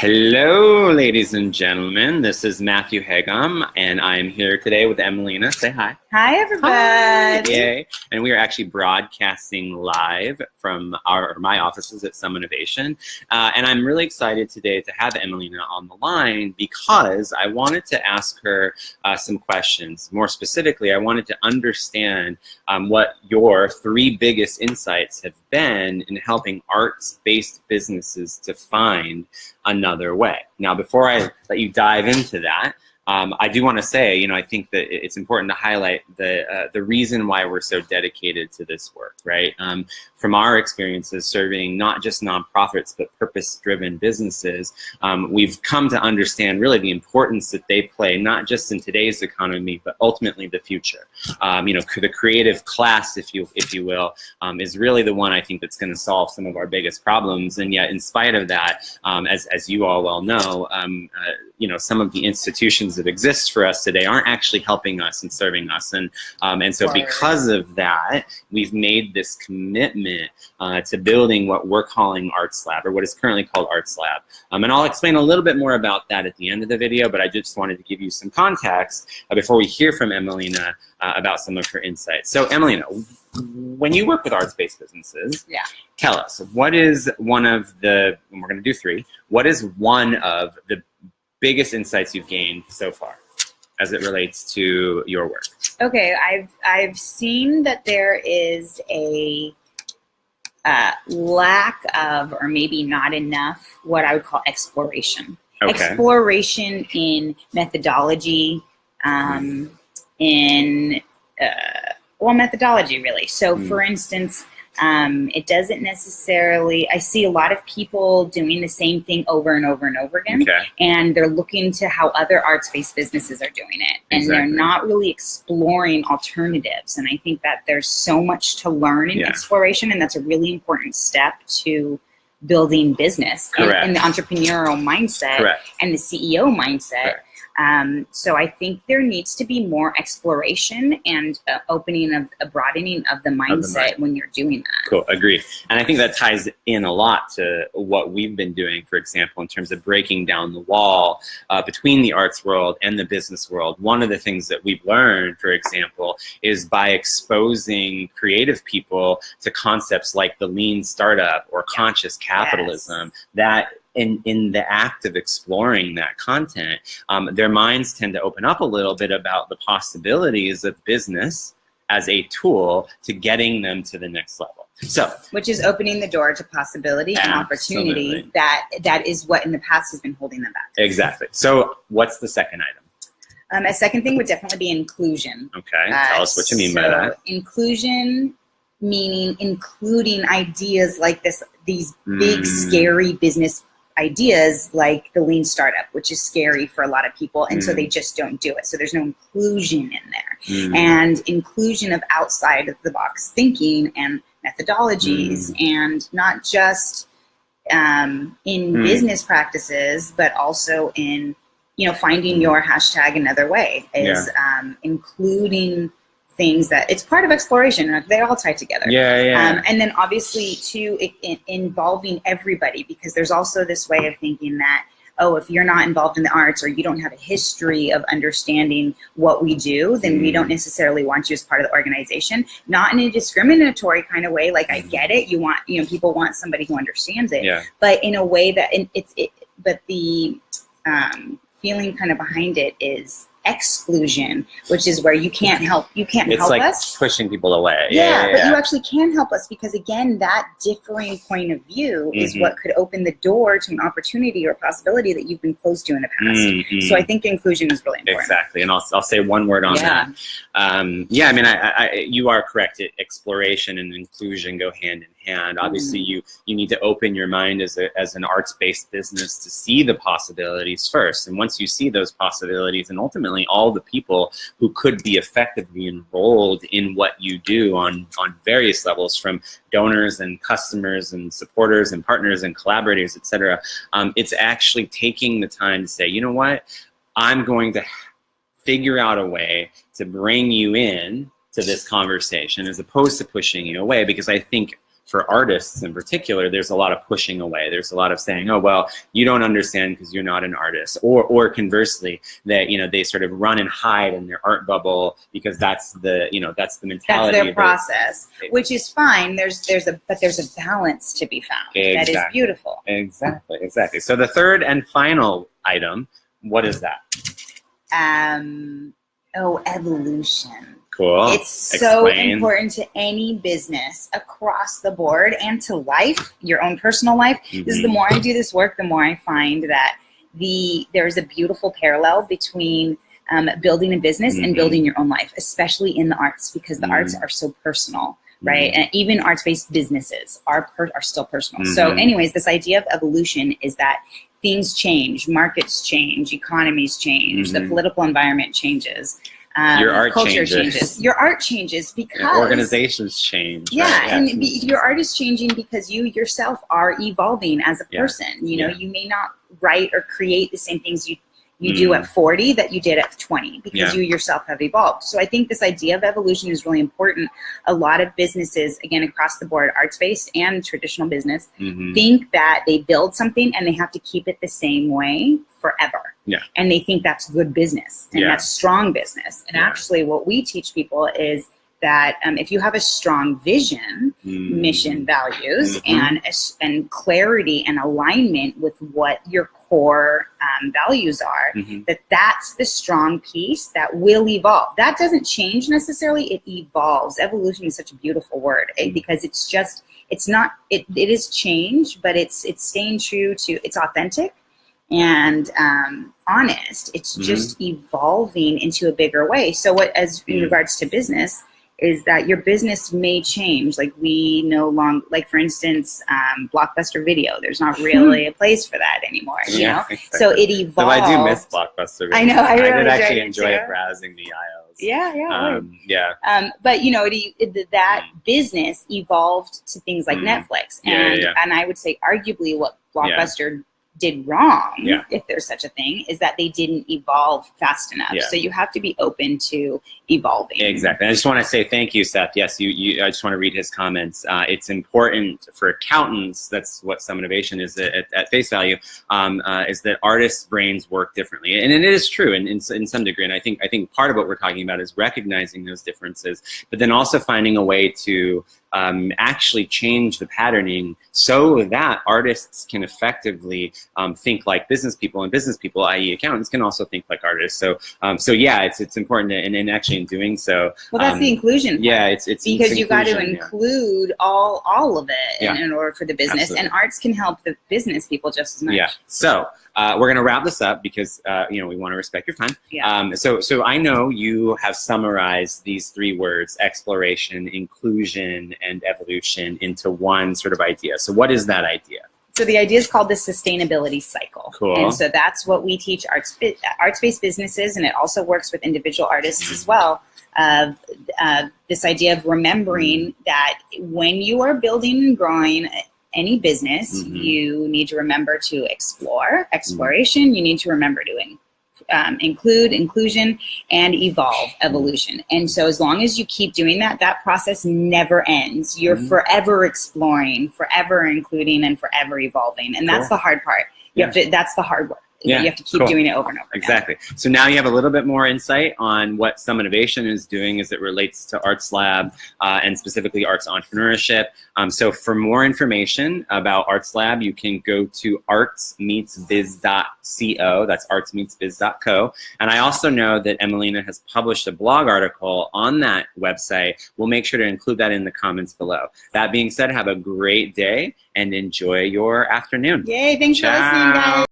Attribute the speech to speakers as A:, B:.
A: Hello, ladies and gentlemen. This is Mathew Heggem, and I'm here today with Emileena. Say hi.
B: Hi, everybody.
A: Hi. Yay. And we are actually broadcasting live from my offices at Some Innovation. And I'm really excited today to have Emileena on the line because I wanted to ask her some questions. More specifically, I wanted to understand what your 3 biggest insights have been in helping arts-based businesses to find another way. Now, before I let you dive into that, I do want to say, I think that it's important to highlight the reason why we're so dedicated to this work, right? From our experiences serving not just nonprofits, but purpose-driven businesses, we've come to understand really the importance that they play, not just in today's economy, but ultimately the future. The creative class, if you will, is really the one I think that's going to solve some of our biggest problems. And yet, in spite of that, as you all well know, some of the institutions that exist for us today aren't actually helping us and serving us. And so because of that, we've made this commitment to building what we're calling Arts Lab, or what is currently called Arts Lab. And I'll explain a little bit more about that at the end of the video, but I just wanted to give you some context before we hear from Emileena about some of her insights. So Emileena, when you work with arts-based businesses, tell us, what is one of the, and we're going to do 3, what is one of the biggest insights you've gained so far as it relates to your work? Okay,
B: I've seen that there is a lack of, or maybe not enough, what I would call exploration. Okay. Exploration in methodology, methodology really. So for instance, it doesn't necessarily, I see a lot of people doing the same thing over and over and over again, and they're looking to how other arts-based businesses are doing it, and they're not really exploring alternatives. And I think that there's so much to learn in exploration, and that's a really important step to building business and the entrepreneurial mindset and the CEO mindset. So I think there needs to be more exploration and opening of a broadening of the mindset when you're doing that.
A: Cool, agreed. And I think that ties in a lot to what we've been doing, for example, in terms of breaking down the wall between the arts world and the business world. One of the things that we've learned, for example, is by exposing creative people to concepts like the lean startup or conscious capitalism, that in the act of exploring that content, their minds tend to open up a little bit about the possibilities of business as a tool to getting them to the next level. So,
B: which is opening the door to possibility and opportunity that is what in the past has been holding them back.
A: Exactly. So what's the second item?
B: A second thing would definitely be inclusion.
A: Okay, tell us what you mean by that.
B: Inclusion meaning including ideas like these big, scary business ideas like the lean startup, which is scary for a lot of people, and so they just don't do it. So there's no inclusion in there. And inclusion of outside of the box thinking and methodologies, and not just in business practices, but also in finding your hashtag another way is including things that it's part of exploration. They all tie together. And then obviously too, involving everybody, because there's also this way of thinking that, oh, if you're not involved in the arts or you don't have a history of understanding what we do, then we don't necessarily want you as part of the organization. Not in a discriminatory kind of way. Like I get it. You want, people want somebody who understands it, but in a way that but the feeling kind of behind it is exclusion, which is where you can't help.
A: It's like us. Pushing people away.
B: But you actually can help us, because again, that differing point of view is what could open the door to an opportunity or possibility that you've been closed to in the past. So I think inclusion is really important.
A: Exactly, and I'll say one word on that. I mean, you are correct. Exploration and inclusion go hand in hand. Obviously, you need to open your mind as an arts-based business to see the possibilities first, and once you see those possibilities, and ultimately all the people who could be effectively enrolled in what you do on various levels, from donors and customers and supporters and partners and collaborators, etc. It's actually taking the time to say, you know what, I'm going to figure out a way to bring you in to this conversation as opposed to pushing you away, because I think for artists in particular, there's a lot of pushing away. There's a lot of saying, oh, well, you don't understand because you're not an artist. Or conversely, that, you know, they sort of run and hide in their art bubble because that's the, you know, that's the mentality.
B: That's their process, which is fine. There's a balance to be found. Exactly. That is beautiful.
A: Exactly. So the third and final item, what is that?
B: Evolution.
A: Cool.
B: It's so important to any business across the board and to life, your own personal life. This is the more I do this work, the more I find that there's a beautiful parallel between building a business and building your own life, especially in the arts, because the arts are so personal, right? And even arts-based businesses are still personal. So anyways, this idea of evolution is that things change, markets change, economies change, the political environment changes.
A: Your art
B: culture changes. Your art changes because
A: organizations change.
B: Yeah,
A: right?
B: and your art is changing because you yourself are evolving as a person. You know, you may not write or create the same things you do at 40 that you did at 20 because you yourself have evolved. So I think this idea of evolution is really important. A lot of businesses, again, across the board, arts-based and traditional business, think that they build something and they have to keep it the same way forever. Yeah. And they think that's good business and that's strong business. And actually what we teach people is that if you have a strong vision, mission, values, and clarity and alignment with what your core values are, that's the strong piece that will evolve. That doesn't change necessarily, it evolves. Evolution is such a beautiful word because it is change, but it's staying true to, it's authentic and honest. It's just evolving into a bigger way. So what, as in regards to business, is that your business may change. Like we no longer, like for instance, Blockbuster Video, there's not really a place for that anymore, you know? Exactly. So it evolved. So I do miss
A: Blockbuster Video.
B: I know, I
A: did actually enjoy browsing the aisles.
B: But you know, that business evolved to things like Netflix. And I would say arguably what Blockbuster did wrong, if there's such a thing, is that they didn't evolve fast enough. So you have to be open to evolving. Exactly.
A: I just want to say thank you, Seth. Yes, I just want to read his comments. It's important for accountants, that's what some innovation is at face value, is that artists' brains work differently. And it is true in some degree. And I think part of what we're talking about is recognizing those differences, but then also finding a way to actually change the patterning so that artists can effectively think like business people, and business people, i.e. accountants, can also think like artists. So yeah, it's important, and actually in doing so.
B: Well, that's the inclusion part.
A: Yeah, it's
B: because you got to include all of it in order for the business. Absolutely. And arts can help the business people just as much. Yeah.
A: So we're gonna wrap this up because you know, we want to respect your time. Yeah. So I know you have summarized these three words: exploration, inclusion, and evolution into one sort of idea. So what is that idea?
B: So the idea is called the sustainability cycle. Cool. And so that's what we teach arts-based businesses, and it also works with individual artists as well. This idea of remembering that when you are building and growing any business, you need to remember to explore, exploration. You need to remember to include, inclusion, and evolve, evolution. And so as long as you keep doing that, that process never ends. You're forever exploring, forever including, and forever evolving. And that's the hard part. You have to, that's the hard work. Yeah, you have to keep doing it over and over again.
A: Exactly. So now you have a little bit more insight on what Some Innovation is doing as it relates to Arts Lab and specifically arts entrepreneurship. So for more information about Arts Lab, you can go to artsmeetsbiz.co. That's artsmeetsbiz.co. And I also know that Emileena has published a blog article on that website. We'll make sure to include that in the comments below. That being said, have a great day and enjoy your afternoon.
B: Yay, thanks for listening, guys.